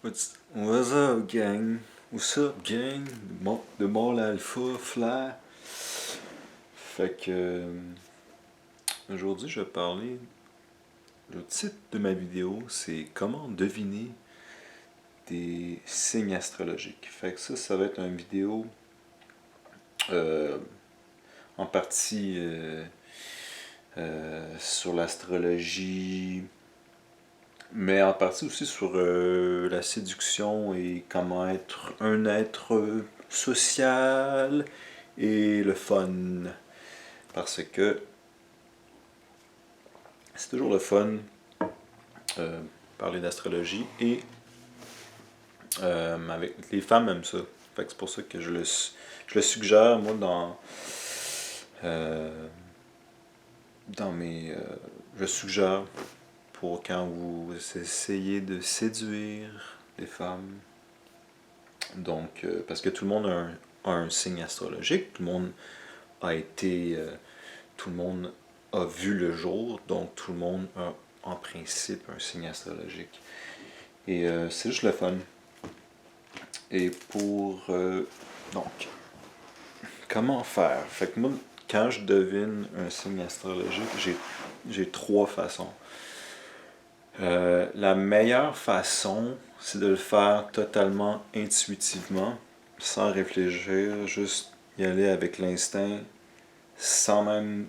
What's up, gang? What's up, gang? Bon, de bord l'alpha, Flair. Fait que. Aujourd'hui, je vais parler. Le titre de ma vidéo, c'est comment deviner des signes astrologiques. Fait que ça va être une vidéo euh, en partie sur l'astrologie, mais en partie aussi sur la séduction et comment être un être social et le fun. Parce que c'est toujours le fun parler d'astrologie et avec les femmes aiment ça. Fait que c'est pour ça que je le suggère moi euh, dans mes je suggère pour quand vous essayez de séduire les femmes. Donc parce que tout le monde a un signe astrologique, tout le monde a été tout le monde a vu le jour, donc tout le monde a en principe un signe astrologique. Et c'est juste le fun. Et pour. Donc, comment faire? Fait que moi, quand je devine un signe astrologique, j'ai trois façons. La meilleure façon, c'est de le faire totalement intuitivement, sans réfléchir, juste y aller avec l'instinct, sans même.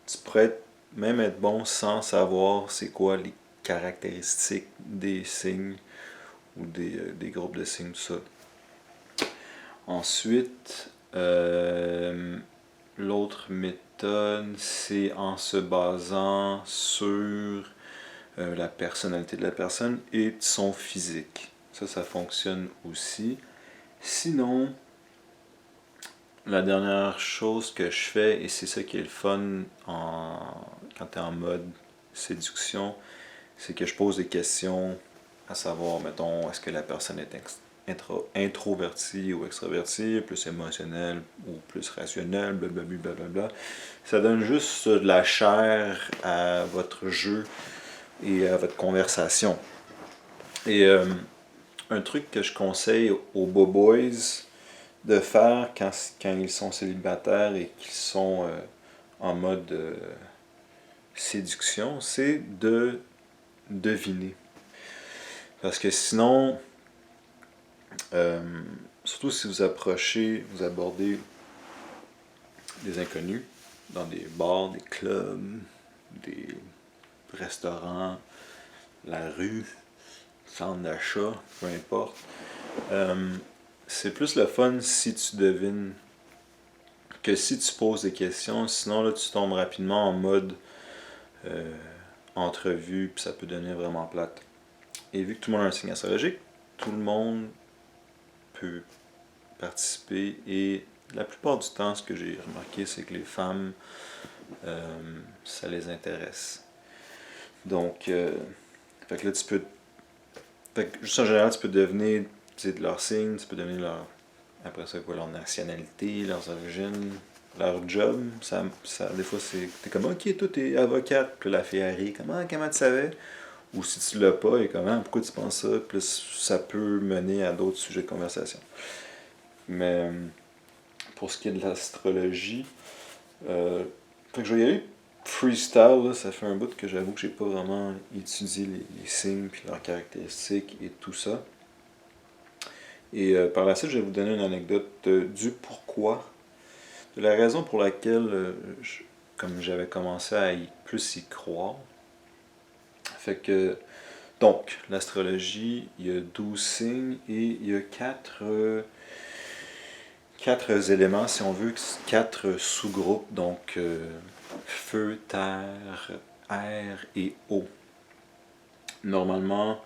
Tu pourrais même être bon sans savoir c'est quoi les caractéristiques des signes ou des groupes de signes, tout ça. Ensuite, l'autre méthode, c'est en se basant sur la personnalité de la personne et son physique. Ça fonctionne aussi. Sinon, la dernière chose que je fais, et c'est ça qui est le fun quand tu es en mode séduction, c'est que je pose des questions à savoir, mettons, est-ce que la personne est introvertie ou extravertie, plus émotionnelle ou plus rationnelle, blablabla, blablabla. Ça donne juste de la chair à votre jeu et à votre conversation. Et un truc que je conseille aux boys de faire quand ils sont célibataires et qu'ils sont en mode séduction, c'est de deviner. Parce que sinon, surtout si vous vous abordez des inconnus dans des bars, des clubs, des restaurants, la rue, centre d'achat, peu importe. C'est plus le fun si tu devines que si tu poses des questions. Sinon, là, tu tombes rapidement en mode entrevue, puis ça peut devenir vraiment plate. Et vu que tout le monde a un signe astrologique, tout le monde peut participer et la plupart du temps, ce que j'ai remarqué, c'est que les femmes, ça les intéresse. Donc, fait que là, fait que, juste en général, tu peux devenir de leur signe, tu peux devenir après ça, quoi, leur nationalité, leurs origines, leur job. Des fois, t'es comme, ok, toi, t'es avocate, puis la fille arrive, comment tu savais? Ou si tu l'as pas, et comment, pourquoi tu penses ça? Puis ça peut mener à d'autres sujets de conversation. Mais pour ce qui est de l'astrologie, fait que je vais y aller freestyle, là, ça fait un bout que j'avoue que j'ai pas vraiment étudié les signes puis leurs caractéristiques et tout ça. Et par la suite, je vais vous donner une anecdote du pourquoi, de la raison pour laquelle, comme j'avais commencé à plus y croire. Fait que, donc, l'astrologie, il y a 12 signes et il y a 4 éléments, si on veut, 4 sous-groupes, donc feu, terre, air et eau. Normalement,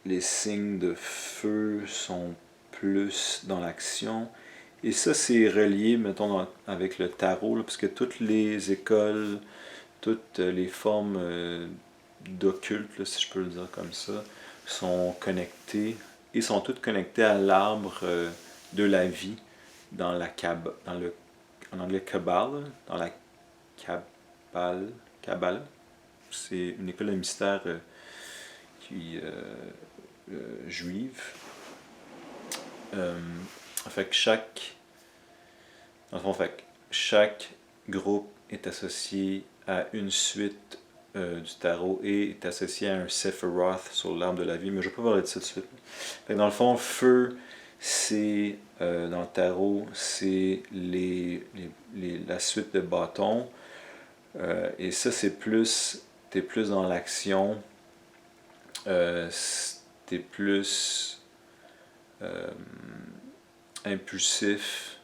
les signes de feu sont plus dans l'action. Et ça, c'est relié, mettons, avec le tarot, là, parce que toutes les écoles, toutes les formes d'occulte, si je peux le dire comme ça, sont connectées et sont toutes connectées à l'arbre de la vie dans en anglais Kabbale, dans la Kabbale. C'est une école de mystère juive. Fait que chaque groupe est associé à une suite du tarot et est associé à un Sephiroth sur l'arbre de la vie, mais je ne vais pas parler de ça tout de suite. Fait que dans le fond, feu, c'est dans le tarot, c'est la suite de bâtons. Et ça, t'es plus dans l'action, t'es plus impulsif,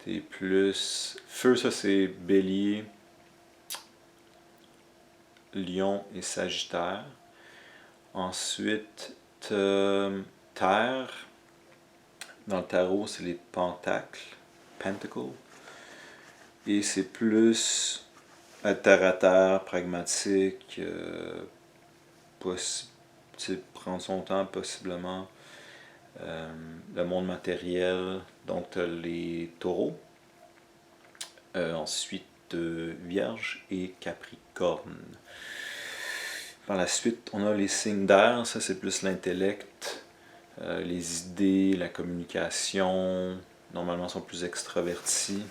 t'es plus... Feu, ça c'est Bélier, Lion et Sagittaire. Ensuite, Terre. Dans le tarot, c'est les pentacles, Pentacle. Et c'est plus terre à terre, pragmatique, prendre son temps possiblement. Le monde matériel, donc tu as les taureaux. Ensuite, Vierge et Capricorne. Par la suite, on a les signes d'air, ça c'est plus l'intellect, les idées, la communication, normalement sont plus extravertis.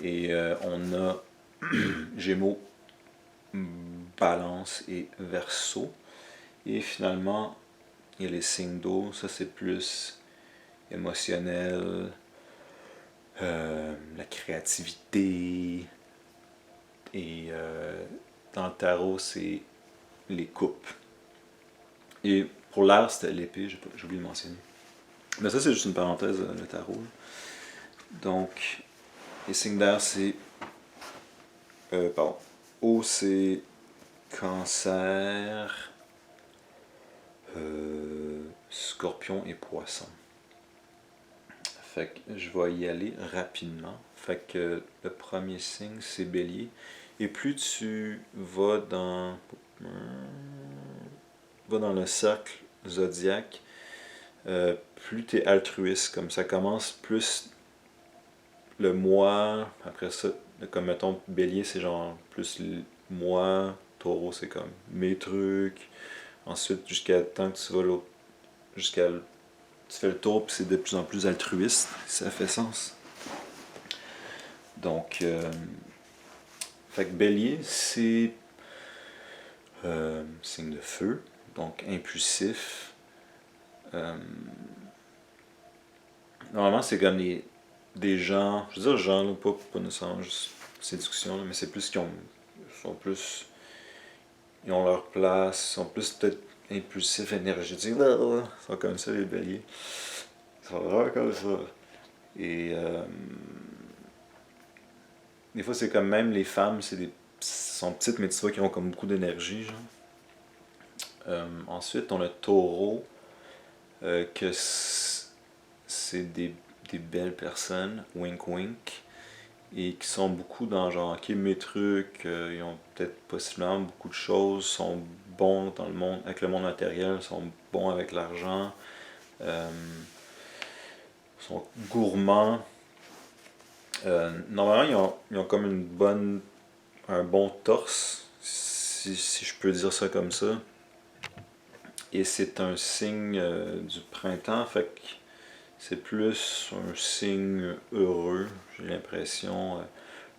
Et on a Gémeaux, Balance et Verseau. Et finalement, il y a les signes d'eau, ça c'est plus émotionnel, la créativité. Et dans le tarot, c'est les coupes. Et pour l'air, c'était l'épée, j'ai oublié de mentionner. Mais ça, c'est juste une parenthèse, le tarot. Donc, les signes d'air, c'est... eau, c'est Cancer, Scorpion et Poisson. Fait que je vais y aller rapidement. Fait que le premier signe, c'est Bélier. Et plus tu vas dans le cercle zodiaque, plus tu es altruiste. Comme ça commence plus le moi, après ça, comme mettons Bélier, c'est genre plus moi, Taureau, c'est comme mes trucs. Ensuite, jusqu'à temps que tu vas l'autre, tu fais le tour, puis c'est de plus en plus altruiste. Ça fait sens. Donc, fait que Bélier, c'est signe de feu, donc impulsif. Normalement, c'est comme des gens, je veux dire gens, là, pas nécessairement juste séduction, mais c'est plus qu'ils ils ont leur place, ils sont plus peut-être impulsifs, énergétiques, ils sont comme ça les béliers, ils sont vraiment comme ça. Et des fois c'est comme même les femmes, sont petites mais tu vois qu'ils ont comme beaucoup d'énergie, genre. Ensuite on a Taureau, que c'est des belles personnes, wink wink, et qui sont beaucoup dans genre, ok, mes trucs, ils ont peut-être possiblement beaucoup de choses, sont bons dans le monde, avec le monde matériel, sont bons avec l'argent, sont gourmands. Normalement, ils ont comme un bon torse, si je peux dire ça comme ça. Et c'est un signe du printemps, fait que c'est plus un signe heureux, j'ai l'impression,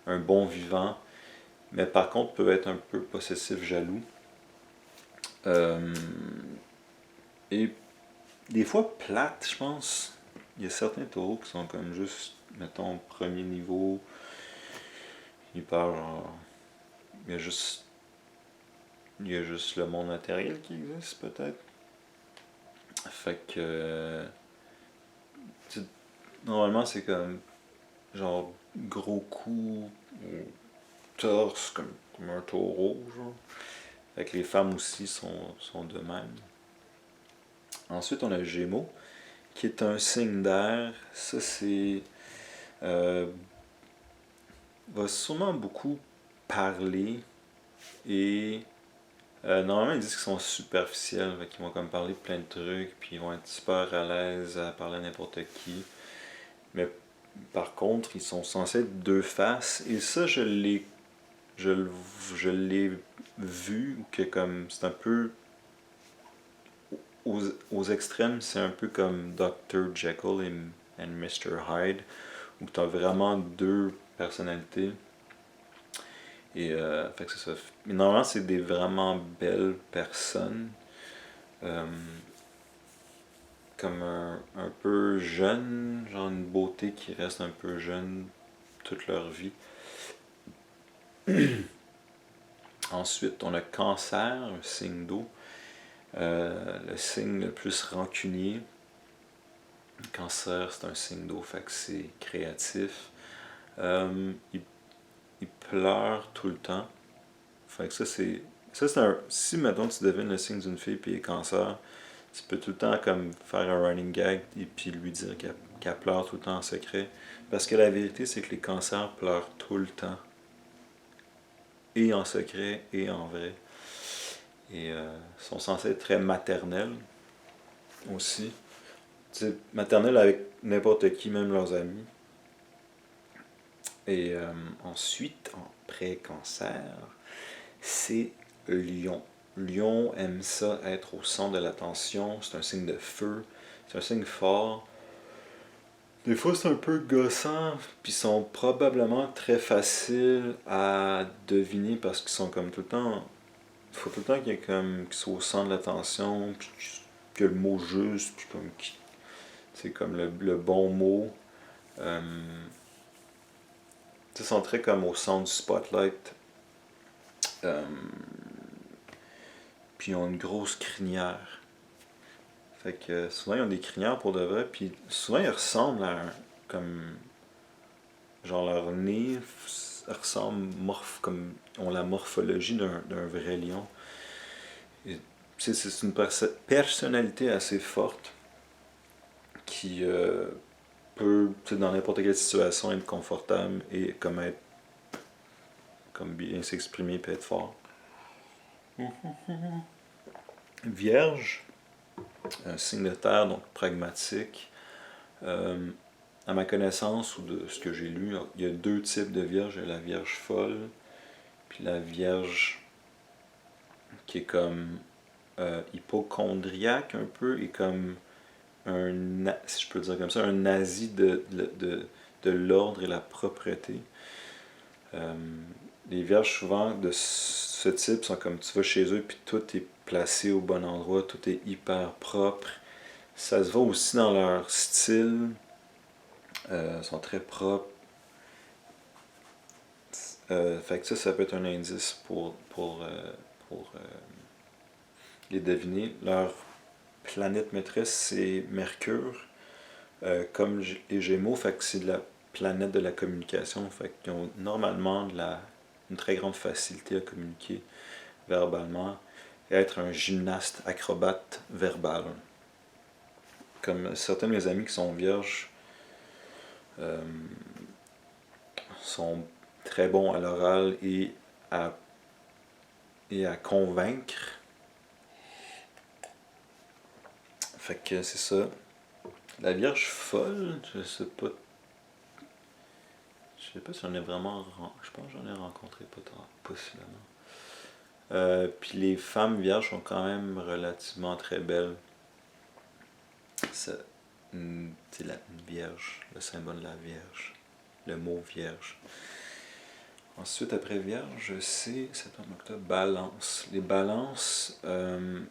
un bon vivant, mais par contre peut être un peu possessif, jaloux. Et des fois plate, je pense. Il y a certains taureaux qui sont comme juste, mettons, premier niveau, ils parlent genre, il y a juste le monde matériel qui existe peut-être. Fait que normalement c'est comme genre gros cou au torse comme un taureau, genre. Fait que les femmes aussi sont de même. Ensuite on a Gémeaux, qui est un signe d'air. Ça c'est va sûrement beaucoup parler et normalement ils disent qu'ils sont superficiels, qu'ils vont comme parler de plein de trucs, puis ils vont être super à l'aise à parler à n'importe qui. Mais par contre, ils sont censés être deux faces, et ça je l'ai je, je l'ai vu, que comme c'est un peu aux extrêmes, c'est un peu comme Dr. Jekyll and Mr. Hyde, où tu as vraiment deux personnalités. Et fait que c'est ça. Mais normalement, c'est des vraiment belles personnes. euh, comme un peu jeune, genre une beauté qui reste un peu jeune toute leur vie. Ensuite, on a Cancer, un signe d'eau. Le signe le plus rancunier. Cancer, c'est un signe d'eau, fait que c'est créatif. Il, il pleure tout le temps. Fait que ça, c'est. Ça, c'est un. Si, mettons, tu devines le signe d'une fille puis il est cancer, tu peux tout le temps comme faire un running gag et puis lui dire qu'elle pleure tout le temps en secret. Parce que la vérité, c'est que les cancers pleurent tout le temps. Et en secret et en vrai. Et sont censés être très maternels aussi. Tu sais, maternels avec n'importe qui, même leurs amis. Et ensuite, en pré-cancer, c'est Lion. Lion aime ça être au centre de l'attention. C'est un signe de feu. C'est un signe fort. Des fois, c'est un peu gossant, puis ils sont probablement très faciles à deviner parce qu'ils sont comme tout le temps. Il faut tout le temps qu'il y ait comme qu'ils soient au centre de l'attention, puis que le mot juste, puis comme c'est comme le bon mot. Euh, ils sont très comme au centre du spotlight. Euh, puis ils ont une grosse crinière. Fait que souvent ils ont des crinières pour de vrai, puis souvent ils ressemblent à comme genre leur nez ressemble comme ont la morphologie d'un vrai lion. Et c'est une personnalité assez forte qui peut dans n'importe quelle situation être confortable et comme bien s'exprimer et être fort. Vierge, un signe de terre, donc pragmatique. À ma connaissance ou de ce que j'ai lu, il y a deux types de vierge. Il y a la vierge folle, puis la vierge qui est comme hypochondriaque un peu, et comme si je peux le dire comme ça, un nazi de l'ordre et la propreté. Les vierges souvent de ce type sont comme tu vas chez eux puis tout est placé au bon endroit, tout est hyper propre. Ça se voit aussi dans leur style. Ils sont très propres. Fait que ça peut être un indice pour les deviner. Leur planète maîtresse, c'est Mercure. Comme les Gémeaux, fait que c'est de la planète de la communication. Fait qu'ils ont normalement une très grande facilité à communiquer verbalement et être un gymnaste acrobate verbal. Comme certains de mes amis qui sont vierges euh, sont très bons à l'oral et à convaincre. Fait que c'est ça. La Vierge folle, je sais pas. Je sais pas si j'en ai vraiment. Je pense que j'en ai rencontré pas tant, possiblement. Puis les femmes vierges sont quand même relativement très belles. C'est la vierge, le symbole de la vierge, le mot vierge. Ensuite, après vierge, c'est septembre, octobre, balance. Les balances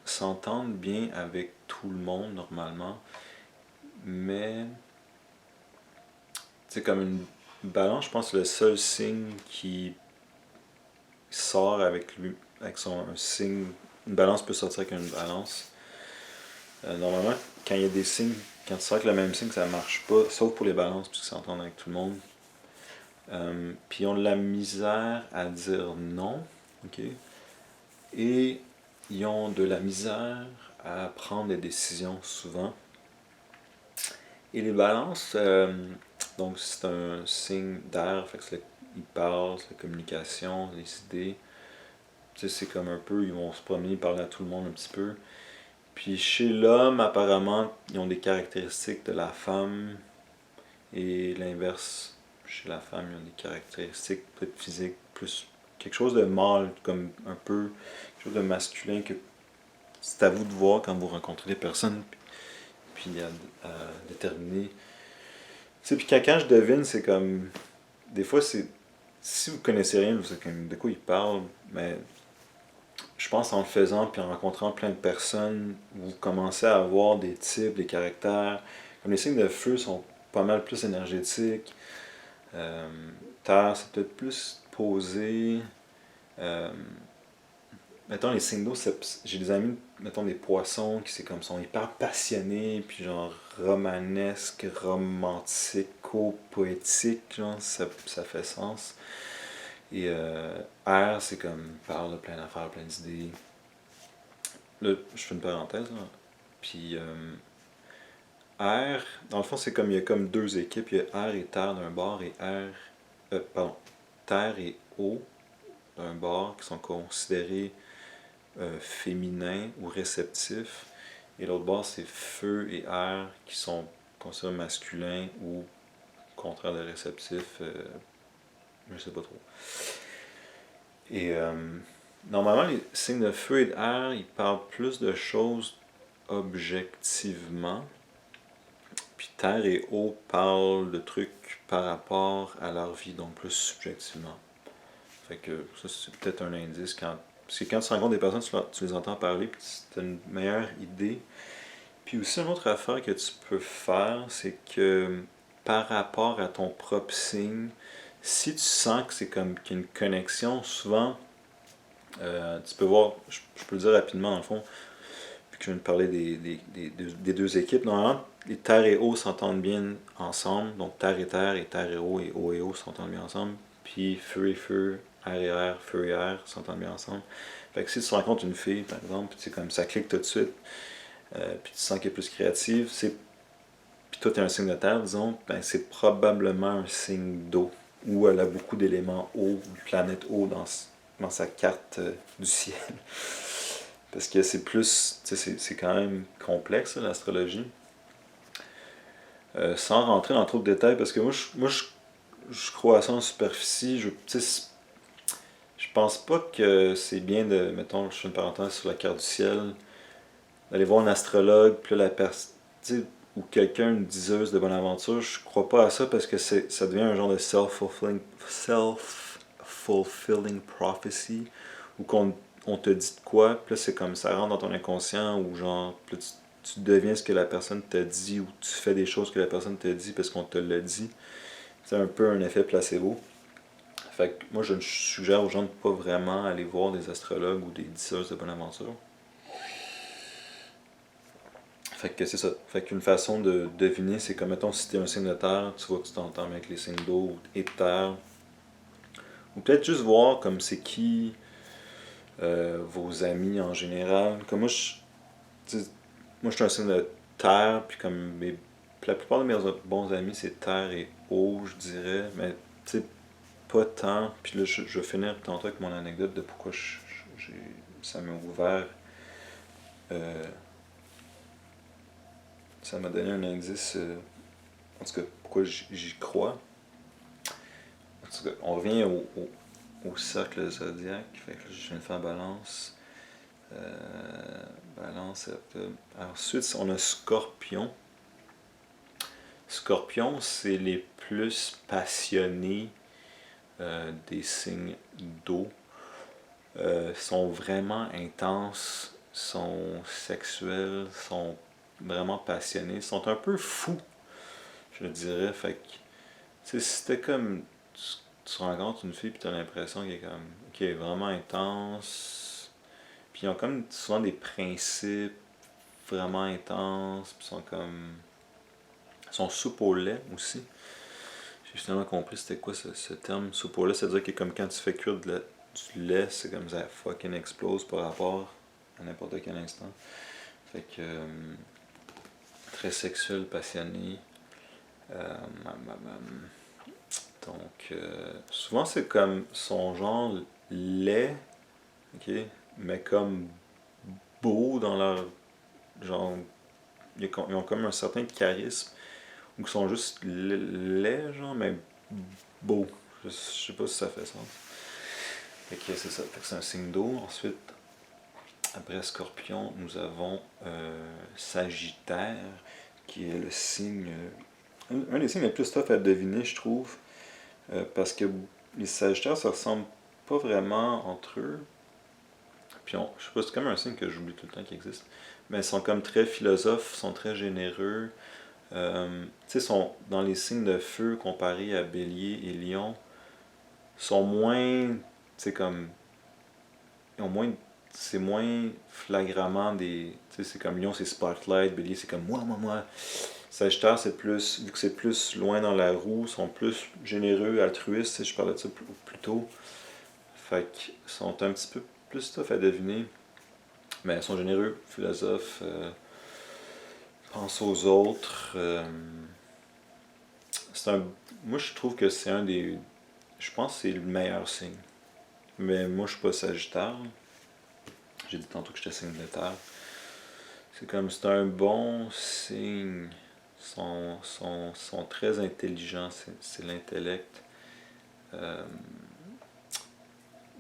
s'entendent bien avec tout le monde normalement, mais c'est comme une balance, je pense que le seul signe qui sort avec lui, avec un signe, une balance peut sortir avec une balance. Normalement, quand il y a des signes, quand tu sors avec le même signe, ça marche pas, sauf pour les balances, puisqu'ils s'entendent avec tout le monde. Puis ils ont de la misère à dire non, ok? Et ils ont de la misère à prendre des décisions souvent. Et les balances, donc c'est un signe d'air, fait que ils parlent, c'est la communication, les idées. Tu sais, c'est comme un peu, ils vont se promener, parler à tout le monde un petit peu. Puis chez l'homme, apparemment, ils ont des caractéristiques de la femme et l'inverse. Chez la femme, ils ont des caractéristiques peut-être physiques plus quelque chose de mâle, comme un peu quelque chose de masculin que c'est à vous de voir quand vous rencontrez les personnes, puis à déterminer. Tu sais, puis quand je devine, c'est comme. Des fois, c'est. Si vous connaissez rien, vous savez comme de quoi ils parlent, mais je pense en le faisant puis en rencontrant plein de personnes, vous commencez à avoir des types, des caractères. Comme les signes de feu sont pas mal plus énergétiques. Euh, Terre, c'est peut-être plus posé. Euh, Mettons les signes d'eau, j'ai des amis, mettons des poissons qui sont hyper passionnés, puis genre romanesque, romantico-poétique, genre ça fait sens. Et air, c'est comme parle de plein d'affaires, plein d'idées. Là, je fais une parenthèse, là. Puis air, dans le fond, c'est comme il y a comme deux équipes, il y a air et terre d'un bord et terre et eau d'un bord qui sont considérés féminins ou réceptifs. Et l'autre bord, c'est feu et air qui sont considérés masculins ou contraire de réceptifs, je sais pas trop. Et normalement, les signes de feu et d'air, ils parlent plus de choses objectivement. Puis terre et eau parlent de trucs par rapport à leur vie, donc plus subjectivement. Fait que ça, c'est peut-être un indice quand. Parce que quand tu rencontres des personnes, tu les entends parler, puis tu as une meilleure idée. Puis aussi, une autre affaire que tu peux faire, c'est que par rapport à ton propre signe, si tu sens que c'est comme qu'il y a une connexion, souvent, tu peux voir, je peux le dire rapidement dans le fond, puis que je viens de parler des deux équipes. Normalement, les terre et eau s'entendent bien ensemble, donc terre et terre et eau s'entendent bien ensemble, puis feu, air, feu et air s'entendent bien ensemble. Fait que si tu rencontres une fille, par exemple, puis c'est comme ça clique tout de suite, puis tu sens qu'elle est plus créative, puis toi tu es un signe de terre, disons, ben c'est probablement un signe d'eau, où elle a beaucoup d'éléments eau, de planète eau dans sa carte du ciel. Parce que c'est plus, c'est quand même complexe l'astrologie. Sans rentrer dans trop de détails, parce que je crois à ça en superficie. Je pense pas que c'est bien de, mettons, je fais une parenthèse sur la carte du ciel, d'aller voir un astrologue, puis là, la personne, ou quelqu'un, une diseuse de bonne aventure, je crois pas à ça parce que ça devient un genre de self-fulfilling prophecy, où on te dit de quoi, puis là c'est comme ça rentre dans ton inconscient, ou genre, puis là, tu deviens ce que la personne t'a dit, ou tu fais des choses que la personne t'a dit parce qu'on te l'a dit. C'est un peu un effet placebo. Fait que moi je suggère aux gens de pas vraiment aller voir des astrologues ou des diseuses de bonne aventure. Fait que c'est ça. Fait qu'une façon de deviner, c'est comme, mettons, si t'es un signe de terre, tu vois que tu t'entends bien avec les signes d'eau et de terre. Ou peut-être juste voir comme c'est qui vos amis en général. Comme moi, je suis un signe de terre, puis comme la plupart de mes bons amis, c'est terre et eau, je dirais. Mais, tu sais, pas tant. Puis là, je vais finir tantôt avec mon anecdote de pourquoi ça m'a ouvert. Ça m'a donné un indice. En tout cas, pourquoi j'y crois. En tout cas, on revient au cercle zodiaque. Fait que là, je viens de faire balance. Balance, octobre. Ensuite, on a Scorpion. Scorpion, c'est les plus passionnés des signes d'eau. Sont vraiment intenses, sont sexuels, sont vraiment passionnés, sont un peu fous, je dirais. Fait que, tu sais, si c'était comme tu rencontres une fille puis t'as l'impression qu'elle est comme, ok, vraiment intense, puis ils ont comme souvent des principes vraiment intenses, puis sont soupes au lait aussi. J'ai finalement compris c'était quoi ce terme soupe au lait, c'est-à-dire que comme quand tu fais cuire du lait, c'est comme ça fucking explose par rapport à n'importe quel instant. Fait que très sexuel, passionné. Euh, donc souvent c'est comme son genre lait, ok, mais comme beau dans leur genre, ils ont comme un certain charisme, ou qui sont juste laids, genre, mais beaux. Je sais pas si ça fait sens. Fait que c'est ça, fait que c'est un signe d'eau. Ensuite, après Scorpion, nous avons Sagittaire, qui est le signe, un des signes les plus tough à deviner, je trouve, parce que les Sagittaires se ressemblent pas vraiment entre eux. Puis je sais pas, c'est comme un signe que j'oublie tout le temps qu'il existe. Mais ils sont comme très philosophes, sont très généreux. Tu sais, sont dans les signes de feu comparés à Bélier et Lion, sont moins, c'est comme, ils ont moins, c'est moins flagramment des, tu sais, c'est comme Lion c'est spotlight, Bélier c'est comme moi. Sagittaire c'est plus, vu que c'est plus loin dans la roue, sont plus généreux, altruistes, tu sais, je parlais de ça plus tôt. Fait qu'ils sont un petit peu plus tough à deviner, mais ils sont généreux, philosophes, pensent aux autres. C'est un, moi je trouve que c'est un des, je pense que c'est le meilleur signe. Mais moi je suis pas Sagittaire. J'ai dit tantôt que j'étais signe de terre. C'est comme, c'est un bon signe. Sont très intelligents, c'est l'intellect. Euh,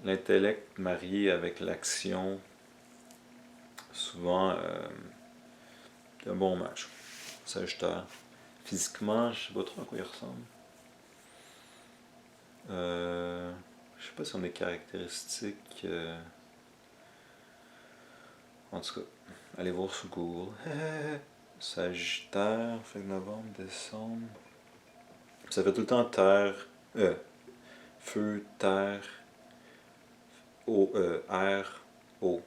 L'intellect marié avec l'action, souvent, c'est un bon match. Sagittaire. Physiquement, je sais pas trop à quoi il ressemble. Je sais pas si on a des caractéristiques. En tout cas, allez voir sur Google. Sagittaire, fait que novembre, décembre. Ça fait tout le temps terre, feu, terre, eau, air, eau.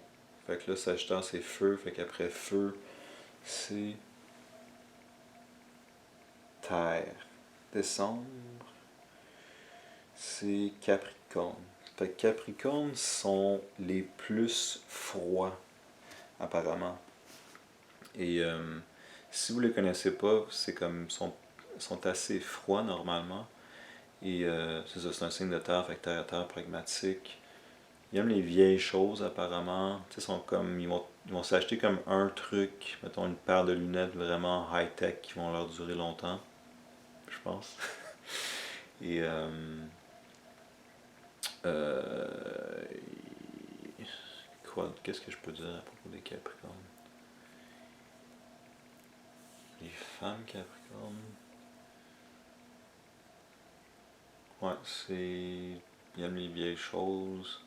Fait que là, Sagittaire c'est feu, fait qu'après feu, c'est terre. Décembre, c'est Capricorne. Fait que Capricorne sont les plus froids, apparemment. Et si vous les connaissez pas, c'est comme, sont assez froids normalement. Et c'est ça, c'est un signe de terre, fait que terre à terre, pragmatique. Ils aiment les vieilles choses apparemment. Tu sais, sont comme, ils vont s'acheter comme un truc, mettons une paire de lunettes vraiment high-tech qui vont leur durer longtemps, je pense. Et euh, quoi, qu'est-ce que je peux dire à propos des Capricornes? Les femmes Capricornes. Ouais, c'est. Ils aiment les vieilles choses.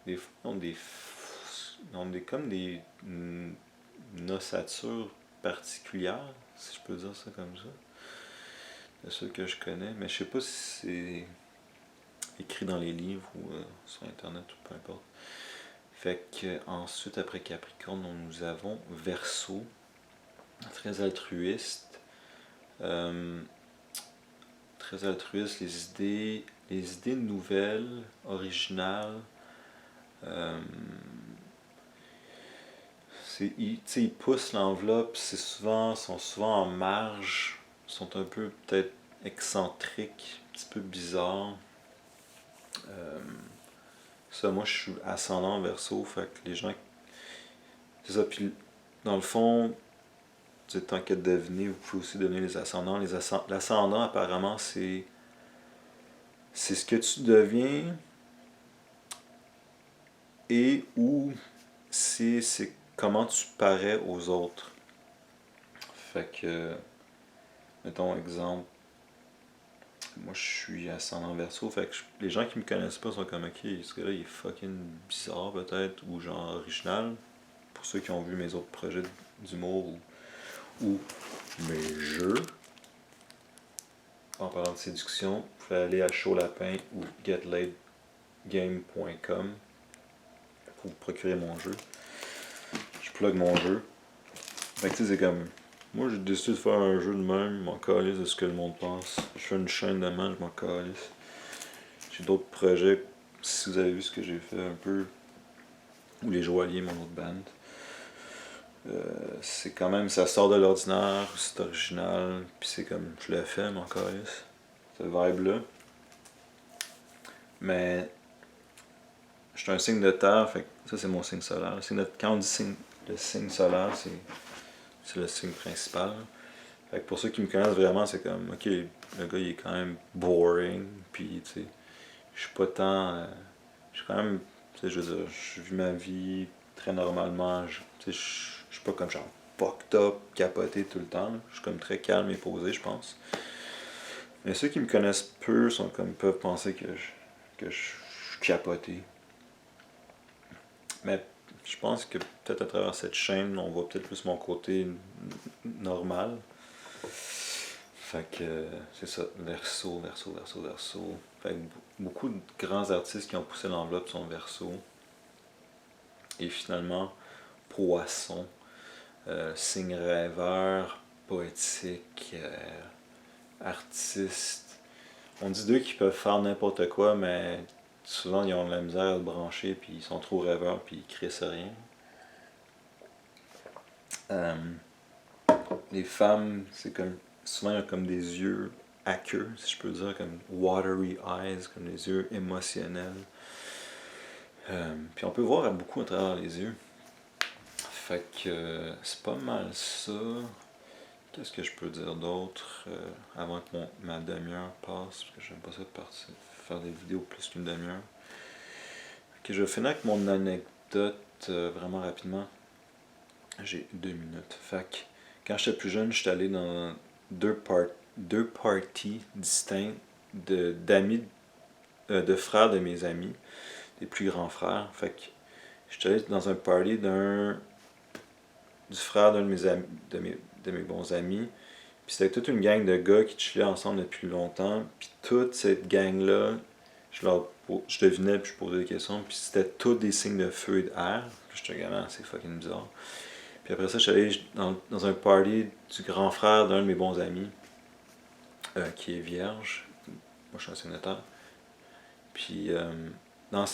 Des fois, ils ont des comme des une ossature particulière, si je peux dire ça comme ça. C'est ceux que je connais, mais je sais pas si c'est écrit dans les livres ou sur internet ou peu importe. Fait que ensuite après Capricorne, nous avons Verseau, très altruiste. Euh, Très altruiste, les idées nouvelles, originales. Euh, ils poussent l'enveloppe, sont souvent en marge, sont un peu peut-être excentriques, un petit peu bizarres. Euh, Ça, moi je suis ascendant Verseau, fait que les gens. C'est ça, puis dans le fond, tant qu'à deviner, vous pouvez aussi donner les ascendants. L'ascendant, apparemment, c'est ce que tu deviens et ou c'est comment tu parais aux autres. Fait que, mettons exemple, moi je suis ascendant Verseau, fait que les gens qui me connaissent pas sont comme ok, ce gars-là il est fucking bizarre peut-être, ou genre original. Pour ceux qui ont vu mes autres projets d'humour ou mes jeux. En parlant de séduction, vous pouvez aller à Chaud Lapin ou getlaidgame.com pour vous procurer mon jeu. Je plug mon jeu. Fait que tu sais, c'est comme. Moi, j'ai décidé de faire un jeu de même, je m'en calisse de ce que le monde pense. Je fais une chaîne de même, je m'en calisse. J'ai d'autres projets, si vous avez vu ce que j'ai fait un peu, ou Les Joailliers, mon autre band. C'est quand même, ça sort de l'ordinaire, c'est original, puis c'est comme, je l'ai fait, mon calisse. Cette vibe-là. Mais je suis un signe de terre, fait que ça c'est mon signe solaire. Quand on dit le signe solaire, c'est le signe principal. Fait que pour ceux qui me connaissent vraiment, c'est comme, ok, le gars il est quand même boring, puis tu sais, je suis pas tant. Je suis quand même. Tu sais, je veux dire, je vis ma vie très normalement. Tu sais, je suis pas comme genre fucked up, capoté tout le temps. Là. Je suis comme très calme et posé, je pense. Mais ceux qui me connaissent peu sont comme peuvent penser que je suis capoté. Mais je pense que peut-être à travers cette chaîne, on voit peut-être plus mon côté normal. Fait que c'est ça, verso, verso, verso, verso. Fait que beaucoup de grands artistes qui ont poussé l'enveloppe sont verso. Et finalement, poisson, signe rêveur, poétique, artiste. On dit d'eux qu'ils peuvent faire n'importe quoi, mais souvent ils ont de la misère à se brancher, puis ils sont trop rêveurs, puis ils créent rien. Euh, les femmes, c'est comme souvent, il y a comme des yeux aqueux, si je peux dire, comme watery eyes, comme des yeux émotionnels. Puis on peut voir beaucoup à travers les yeux. Fait que c'est pas mal ça. Qu'est-ce que je peux dire d'autre avant que ma demi-heure passe, parce que j'aime pas ça de faire des vidéos plus qu'une demi-heure. Ok, je vais finir avec mon anecdote vraiment rapidement. J'ai 2 minutes. Fait que quand j'étais plus jeune, j'étais allé dans deux parties distinctes d'amis, de frères de mes amis, des plus grands frères. Fait que j'étais allé dans un party du frère d'un de mes amis, de mes bons amis. Puis c'était toute une gang de gars qui chillaient ensemble depuis longtemps. Puis toute cette gang-là, je devinais puis je posais des questions. Puis c'était tous des signes de feu et d'air. Puis j'étais gamin, c'est fucking bizarre. Puis après ça, je suis allé dans un party du grand frère d'un de mes bons amis, qui est vierge. Moi, je suis un sénateur. Puis dans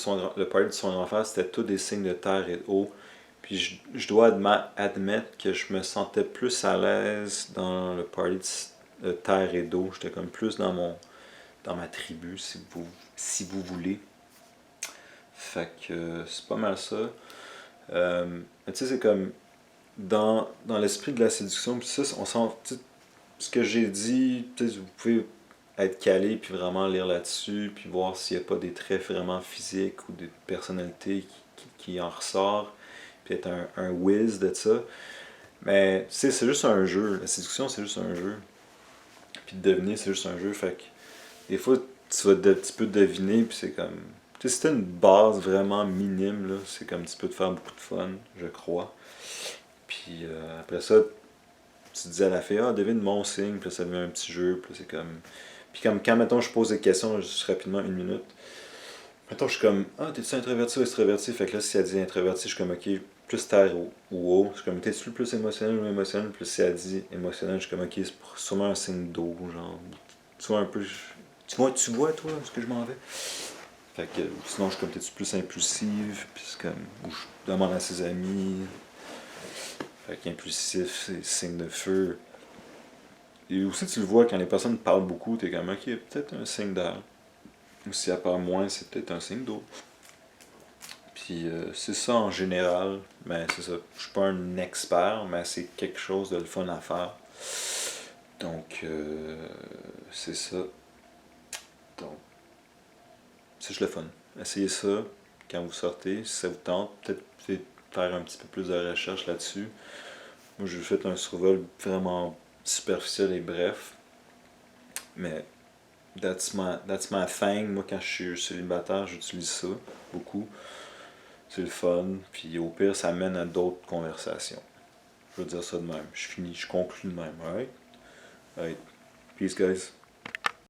le party de son grand frère, c'était tous des signes de terre et d'eau. Puis je dois admettre que je me sentais plus à l'aise dans le party de terre et d'eau. J'étais comme plus dans ma tribu, si vous voulez. Fait que c'est pas mal ça. Mais tu sais, c'est comme dans l'esprit de la séduction, puis ça, on sent, ce que j'ai dit, vous pouvez être calé puis vraiment lire là-dessus, puis voir s'il n'y a pas des traits vraiment physiques ou des personnalités qui en ressort, puis être un whiz de ça. Mais tu sais, c'est juste un jeu. La séduction, c'est juste un jeu. Puis de deviner, c'est juste un jeu. Fait que des fois, tu vas un petit peu deviner, puis c'est comme. Tu sais, si t'as une base vraiment minime, là, c'est comme tu peux te faire beaucoup de fun, je crois. Puis après ça, tu dis à la fille, ah, devine mon signe, puis là, ça devient un petit jeu, puis là, c'est comme. Puis comme quand, mettons, je pose des questions, juste rapidement, 1 minute. Mettons, je suis comme, ah, t'es-tu introverti ou extraverti? Fait que là, si elle dit introverti, je suis comme, ok, plus terre ou eau. Je suis comme, t'es-tu plus émotionnel ou émotionnel? Puis si elle dit émotionnel, je suis comme, ok, c'est sûrement un signe d'eau, genre. Tu vois un peu, tu vois, toi, ce que je m'en vais? Fait que, sinon, je suis comme, t'es-tu plus impulsive? Puis c'est comme, ou je demande à ses amis. Fait qu'impulsif, c'est signe de feu. Et aussi, tu le vois, quand les personnes parlent beaucoup, t'es comme, ok, peut-être un signe d'air. Ou si elle parle moins, c'est peut-être un signe d'eau. Puis c'est ça en général, mais c'est ça. Je suis pas un expert, mais c'est quelque chose de le fun à faire. Donc c'est ça. Donc c'est juste le fun. Essayez ça quand vous sortez, si ça vous tente. Peut-être faire un petit peu plus de recherche là-dessus. Moi j'ai fait un survol vraiment superficiel et bref. Mais that's my thing. Moi quand je suis célibataire, j'utilise ça beaucoup. C'est le fun, puis au pire, ça mène à d'autres conversations. Je veux dire ça de même. Je conclue de même, alright? Alright. Peace, guys.